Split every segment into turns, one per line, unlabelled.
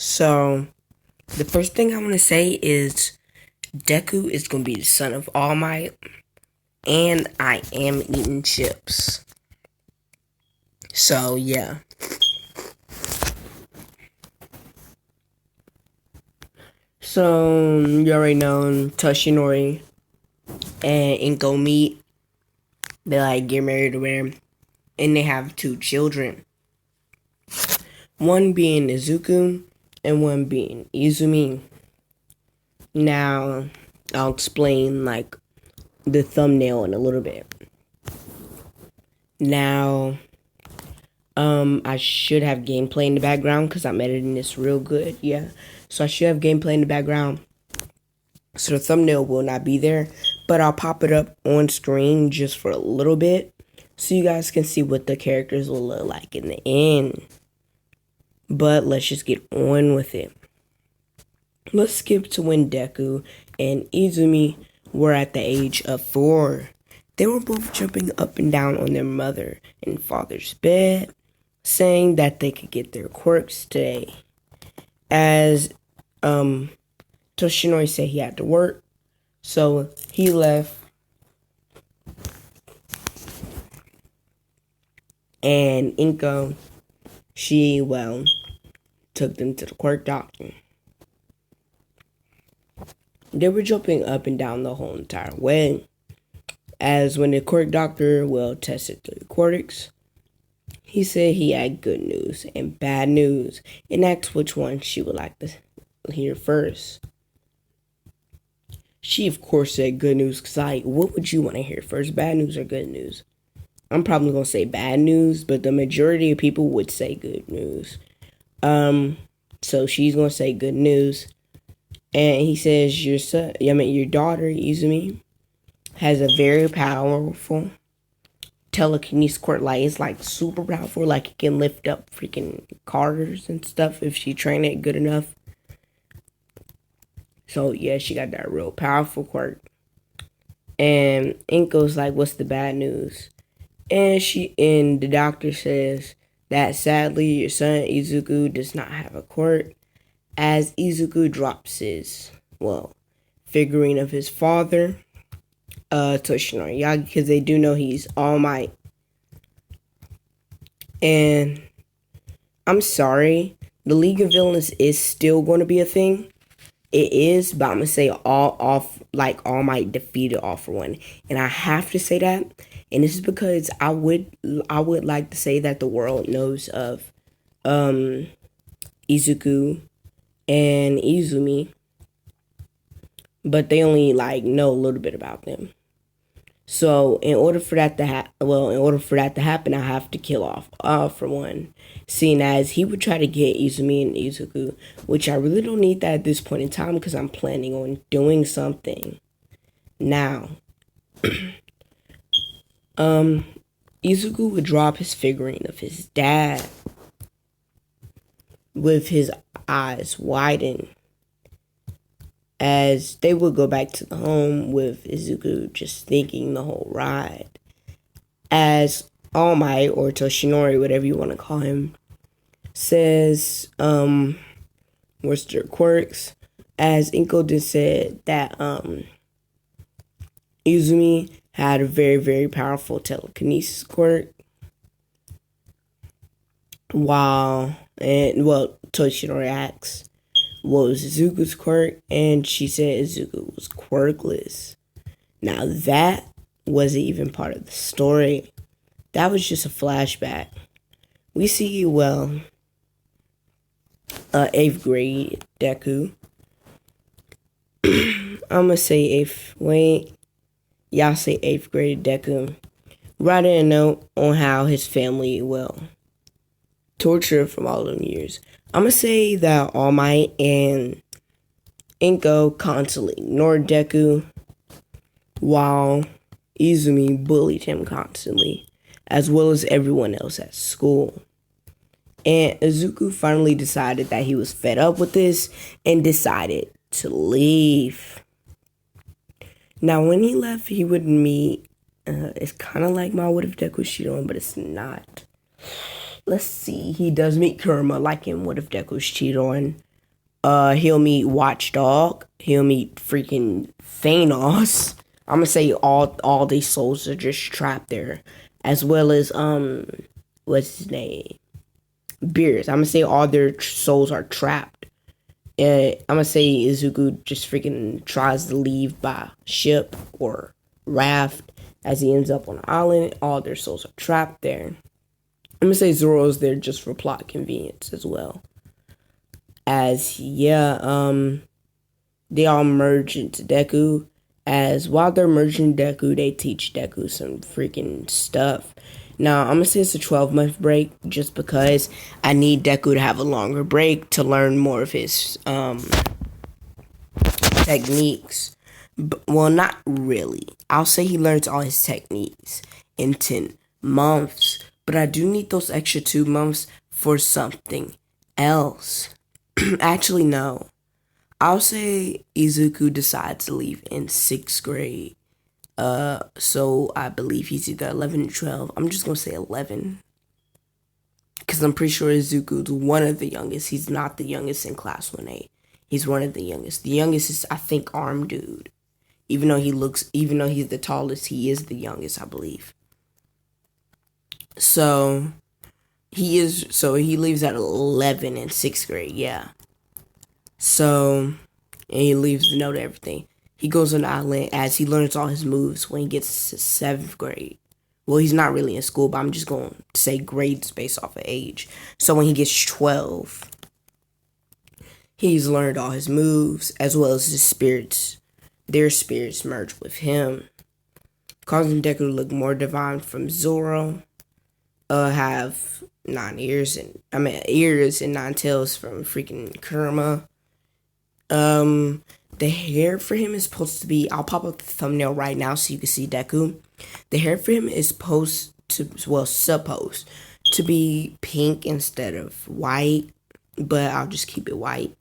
So, the first thing I want to say is Deku is going to be the son of All Might, and I am eating chips. So, yeah. So, you already know Toshinori and Inko meet. They get married or whatever, and they have two children. One being Izuku and one being Izumi. Now, I'll explain the thumbnail in a little bit. Now, I should have gameplay in the background because I'm editing this real good. Yeah, so I should have gameplay in the background. So the thumbnail will not be there, but I'll pop it up on screen just for a little bit so you guys can see what the characters will look like in the end. But let's just get on with it. Let's skip to when Deku and Izumi were at the age of 4. They were both jumping up and down on their mother and father's bed, saying that they could get their quirks today. As Toshinori said he had to work, so he left. And Inko, she took them to the quirk doctrine. They were jumping up and down the whole entire way. As when the quirk doctor tested the quirks, he said he had good news and bad news and asked which one she would like to hear first. She, of course, said good news because what would you want to hear first, bad news or good news? I'm probably going to say bad news, but the majority of people would say good news. So she's going to say good news. And he says, your daughter, Izumi, has a very powerful telekinesis quirk. It's super powerful. It can lift up freaking cars and stuff if she trained it good enough. So yeah, she got that real powerful quirk. And Inko's like, what's the bad news? And the doctor says that sadly your son Izuku does not have a quirk, as Izuku drops his figurine of his father, Toshinori Yagi, because they do know he's All Might. And I'm sorry, the League of Villains is still going to be a thing. It is, but I'm gonna say All Might defeated All for One, and I have to say that, and this is because I would like to say that the world knows of Izuku and Izumi, but they only know a little bit about them. So in order for that to happen, I have to kill off All for One, seeing as he would try to get Izumi and Izuku, which I really don't need that at this point in time because I'm planning on doing something. Now, Izuku would drop his figurine of his dad with his eyes widened, as they would go back to the home with Izuku just thinking the whole ride. As All Might, or Toshinori, whatever you want to call him, says, what's their quirks? As Inko just said that, Izumi had a very, very powerful telekinesis quirk. Toshinori asks, what was Izuku's quirk? And she said Izuku was quirkless. Now that wasn't even part of the story. That was just a flashback. We see, 8th grade Deku. I'm gonna say 8th, y'all say 8th grade Deku. Writing a note on how his family, tortured from all them years. I'm gonna say that All Might and Inko constantly ignored Deku, while Izumi bullied him constantly, as well as everyone else at school. And Izuku finally decided that he was fed up with this and decided to leave. Now, when he left, he would meet, it's kind of like my What If Deku Shiron, but it's not. Let's see, he does meet Kurama like in What If Deku Shiron. He'll meet Watchdog. He'll meet freaking Thanos. I'm gonna say all these souls are just trapped there, as well as what's his name? Beers. I'm gonna say all their souls are trapped. I'm gonna say Izuku just freaking tries to leave by ship or raft as he ends up on an island. All their souls are trapped there. I'm gonna say Zoro's there just for plot convenience as well. As they all merge into Deku. As while they're merging Deku, they teach Deku some freaking stuff. Now, I'm going to say it's a 12-month break just because I need Deku to have a longer break to learn more of his techniques. Well, not really. I'll say he learns all his techniques in 10 months. But I do need those extra 2 months for something else. Actually, no. I'll say Izuku decides to leave in 6th grade. So I believe he's either 11 or 12. I'm just going to say 11. Because I'm pretty sure Izuku's one of the youngest. He's not the youngest in class 1A. He's one of the youngest. The youngest is, I think, Arm Dude. Even though he's the tallest, he is the youngest, I believe. So he leaves at 11 in 6th grade, yeah. So, and he leaves the note and everything. He goes on the island as he learns all his moves when he gets to 7th grade. Well, he's not really in school, but I'm just going to say grades based off of age. So when he gets 12, he's learned all his moves as well as his spirits. Their spirits merge with him, causing Deku to look more divine from Zoro. Have 9 ears and 9 tails from freaking Kurama. The hair for him is supposed to be, I'll pop up the thumbnail right now so you can see Deku. The hair for him is supposed to be pink instead of white, but I'll just keep it white.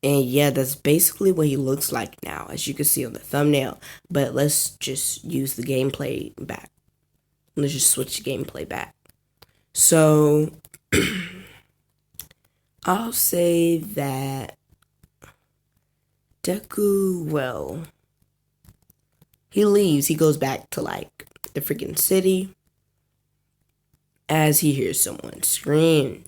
And yeah, that's basically what he looks like now, as you can see on the thumbnail. But let's just use the gameplay back. Let's just switch the gameplay back. So, I'll say that Deku, well, he leaves. He goes back to, like, the freaking city as he hears someone scream.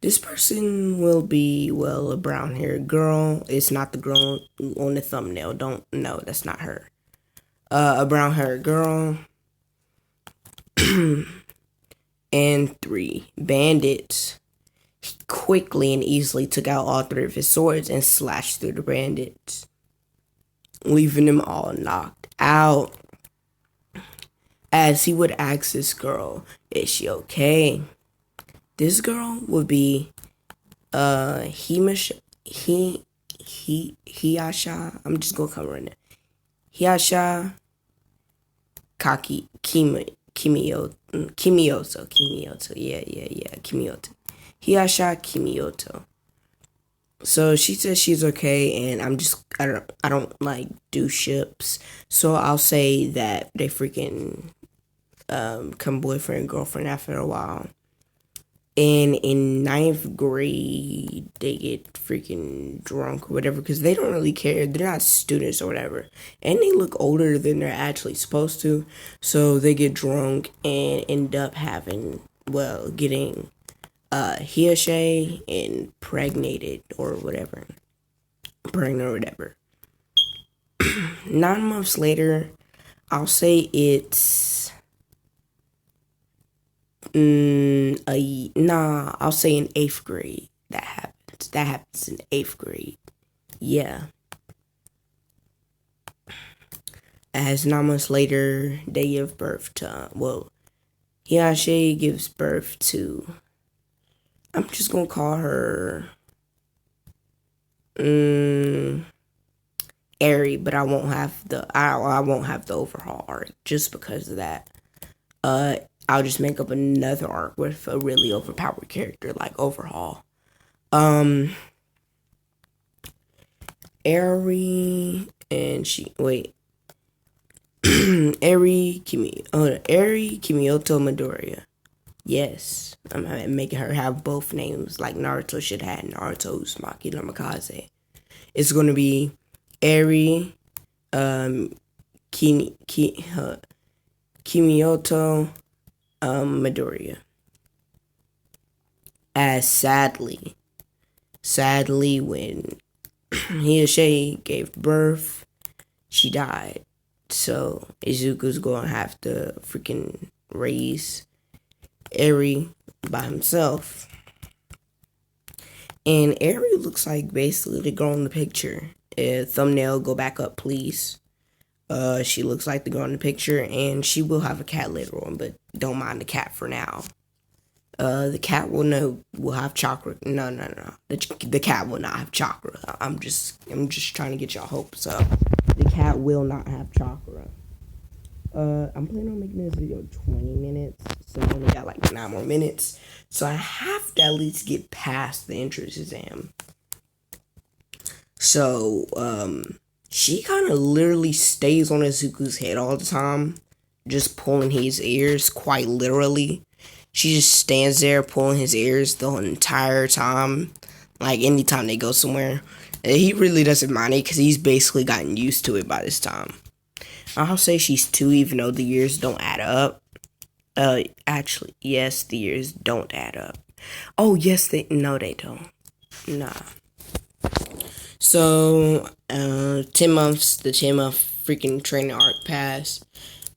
This person will be, well, a brown-haired girl. It's not the girl on the thumbnail. No, that's not her. A brown-haired girl. And 3 bandits. He quickly and easily took out all 3 of his swords and slashed through the bandits, leaving them all knocked out. As he would ask this girl, is she okay? This girl would be Hiyasha. I'm just gonna cover it. Hiyasha Kimioto. Kimioto. Hiyasha Kimioto. So she says she's okay, and I don't like do ships, so I'll say that they freaking come boyfriend and girlfriend after a while. And in 9th grade, they get freaking drunk or whatever because they don't really care. They're not students or whatever. And they look older than they're actually supposed to. So they get drunk and end up getting Hiyasha impregnated or whatever. Pregnant or whatever. 9 months later, I'll say it's... I'll say in 8th grade that happens. That happens in 8th grade. Yeah. As 9 months later, they give birth to, Hiyasha gives birth to, I'm just gonna call her, Eri, but I won't have the overhaul arc just because of that. I'll just make up another arc with a really overpowered character like Overhaul. Eri and Eri Kimioto Midoriya. Yes, I'm making her have both names like Naruto should have Naruto Uzumaki no Mikaze. It's gonna be Eri, Kimiyoto, Midoriya. As sadly, when Hiyoshe gave birth, she died. So Izuku's gonna have to freaking raise Eri by himself. And Eri looks like basically the girl in the picture. Thumbnail, go back up, please. She looks like the girl in the picture, and she will have a cat later on, but don't mind the cat for now. The cat will have chakra. No. The cat will not have chakra. I'm just trying to get y'all hopes up. The cat will not have chakra. I'm planning on making this video 20 minutes, so I only got like 9 more minutes. So I have to at least get past the entrance exam. So, she kind of literally stays on Izuku's head all the time, just pulling his ears, quite literally. She just stands there pulling his ears the entire time, like anytime they go somewhere. And he really doesn't mind it because he's basically gotten used to it by this time. I'll say she's 2 even though the years don't add up. Actually, yes, the years don't add up. Oh, yes, they don't. Nah. So, 10 months, the 10-month freaking training arc passed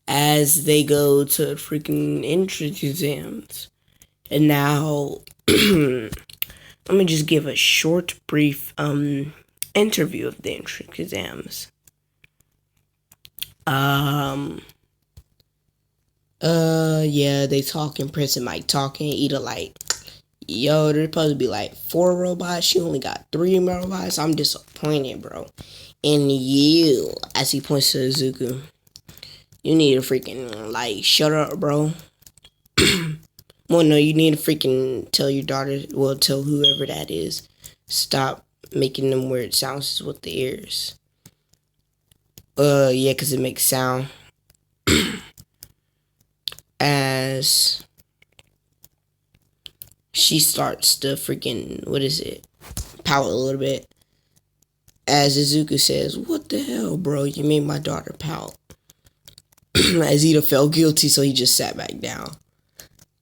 as they go to freaking entrance exams. And now, let me just give a short, brief, interview of the entrance exams. Yeah, they talking, Prince and Mike talking, either like, yo, there's supposed to be like 4 robots, she only got 3 robots, I'm disappointed, bro. And you, as he points to Izuku, you need to freaking, like, shut up, bro. Well, no, you need to freaking tell your daughter, well, tell whoever that is, stop making them weird sounds with the ears. Yeah, because it makes sound. As she starts to freaking, pout a little bit. As Izuku says, what the hell, bro? You made my daughter pout. As Ida felt guilty, so he just sat back down.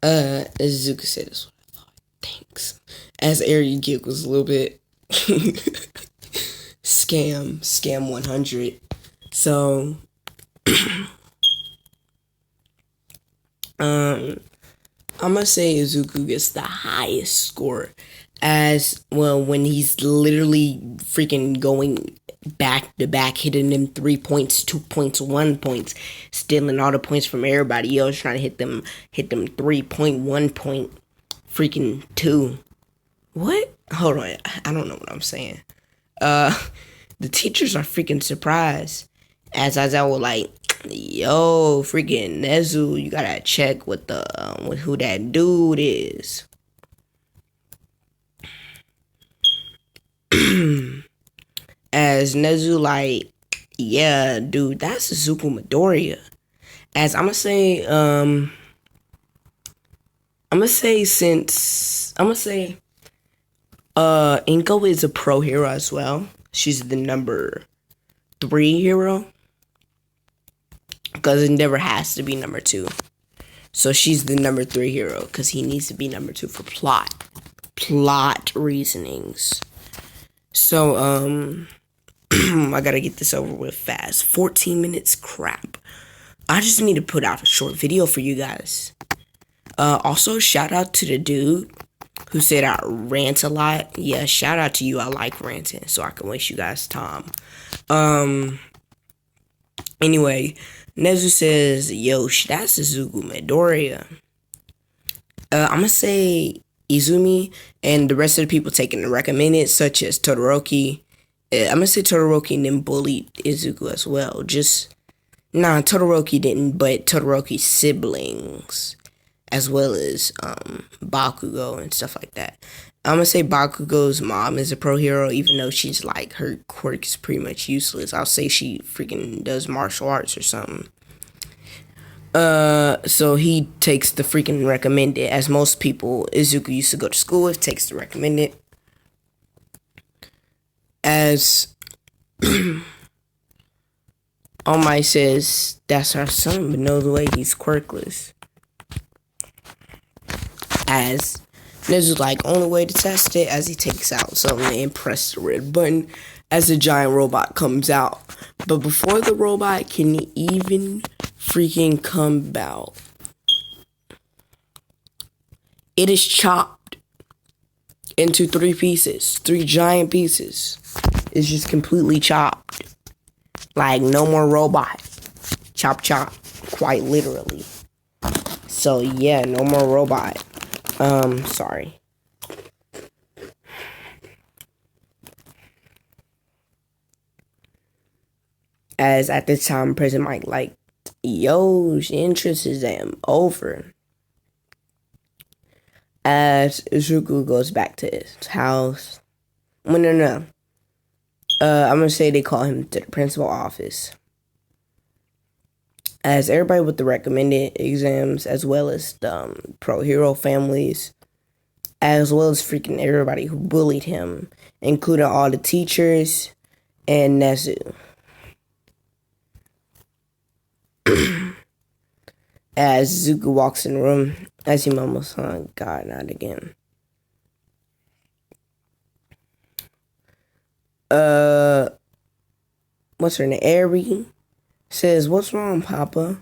Izuku said, that's what I thought. Thanks. As Eri giggles a little bit. Scam 100. So, I'm gonna say Izuku gets the highest score as well when he's literally freaking going back to back, hitting them 3 points, 2 points, 1 points, stealing all the points from everybody else, trying to hit them 3.1 point, freaking 2. What? Hold on, I don't know what I'm saying. The teachers are freaking surprised as I was like, yo, freaking Nezu, you gotta check with who that dude is. As Nezu like, yeah, dude, that's Izuku Midoriya. As I'm gonna say Inko is a pro hero as well. She's the number 3 hero. Because it never has to be number 2. So she's the number 3 hero. Because he needs to be number 2 for plot reasonings. So, I gotta get this over with fast. 14 minutes, crap. I just need to put out a short video for you guys. Also, shout out to the dude who said I rant a lot. Yeah, shout out to you. I like ranting, so I can waste you guys' time. Anyway, Nezu says, yo, that's Izuku Midoriya. I'm gonna say Izumi and the rest of the people taking the recommended, such as Todoroki. I'm gonna say Todoroki and then bullied Izuku as well. Todoroki didn't, but Todoroki's siblings, as well as Bakugo and stuff like that. I'm gonna say Bakugo's mom is a pro hero, even though she's like, her quirk is pretty much useless. I'll say she freaking does martial arts or something. So he takes the freaking recommended, as most people Izuku used to go to school with, takes the recommended. As All Might says, that's our son, but no way he's quirkless. As Nezu's like, only way to test it, as he takes out something and press the red button as the giant robot comes out. But before the robot can even freaking come out, it is chopped into 3 pieces, 3 giant pieces. It's just completely chopped. Like, no more robot. Chop, chop. Quite literally. So, yeah, no more robot. Sorry. As at this time, President Mike, like, yo, entrance exam over. As Izuku goes back to his house. Well, no. I'm gonna say they call him to the principal office. As everybody with the recommended exams, as well as the pro hero families, as well as freaking everybody who bullied him, including all the teachers and Nezu. As Zuko walks in the room, as he mumbles, "Oh God, not again." What's her name? Eri says, "What's wrong, Papa?"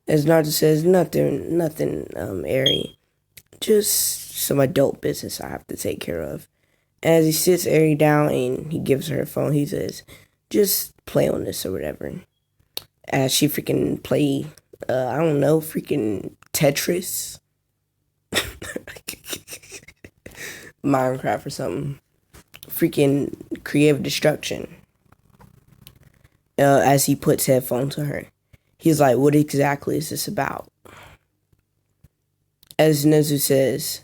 As Naruto says, "Nothing, Eri. Just some adult business I have to take care of." As he sits Eri down and he gives her a phone, he says, "Just play on this or whatever." As she freaking play, I don't know, freaking Tetris, Minecraft or something. Freaking creative destruction. As he puts headphones to her, he's like, "What exactly is this about?" As Nezu says,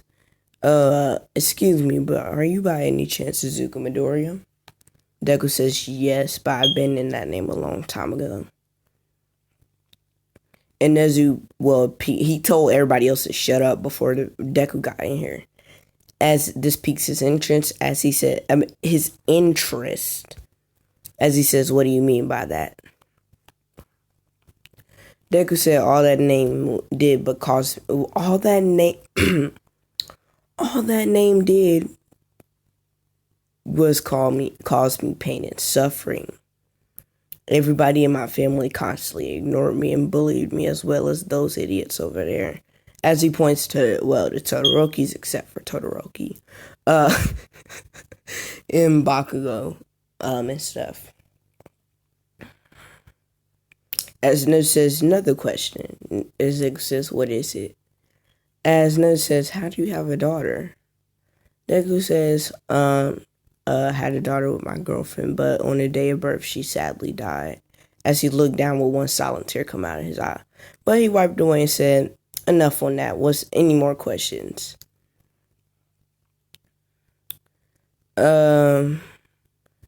"Excuse me, but are you by any chance Izuku Midoriya?" Deku says, "Yes, but I've been in that name a long time ago." And Nezu, well, he told everybody else to shut up before the Deku got in here. As this piques his interest, as he said, his interest. As he says, "What do you mean by that?" Deku said, "All that name did, but caused all that name, all that name did was caused me pain and suffering. Everybody in my family constantly ignored me and bullied me, as well as those idiots over there." As he points to, well, the Todorokis, except for Todoroki, in Bakugo, and stuff. As Nezu says, "Another question." Izuku says, "What is it?" As Nezu says, "How do you have a daughter?" Deku says, had a daughter with my girlfriend, but on the day of birth, she sadly died." As he looked down with one silent tear come out of his eye. But he wiped away and said, "Enough on that. What's any more questions?"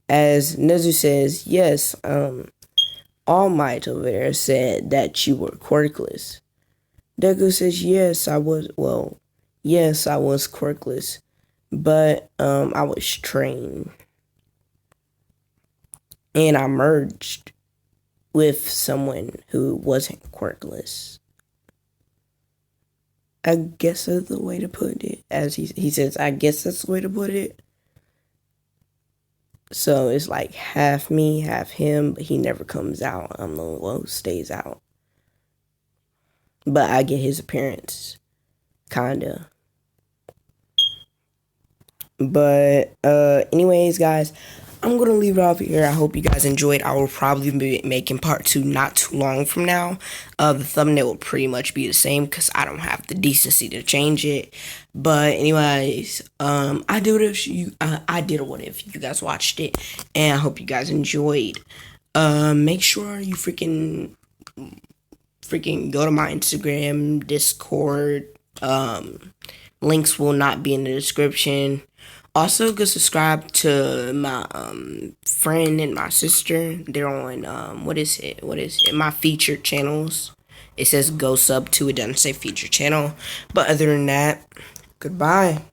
As Nezu says, "Yes, All Might over there said that you were quirkless." Deku says, "Yes, I was quirkless, but I was trained. And I merged with someone who wasn't quirkless." I guess that's the way to put it. As he says, "I guess that's the way to put it." So it's like half me, half him, but he never comes out. I'm the one who stays out. But I get his appearance, kinda. But anyways, guys, I'm gonna leave it off here. I hope you guys enjoyed. I will probably be making part 2 not too long from now. The thumbnail will pretty much be the same because I don't have the decency to change it. But anyways, I did it if you guys watched it, and I hope you guys enjoyed. Make sure you freaking go to my Instagram, Discord. Links will not be in the description. Also, go subscribe to my friend and my sister. They're on my featured channels. It says go sub to it doesn't say feature channel. But other than that, goodbye.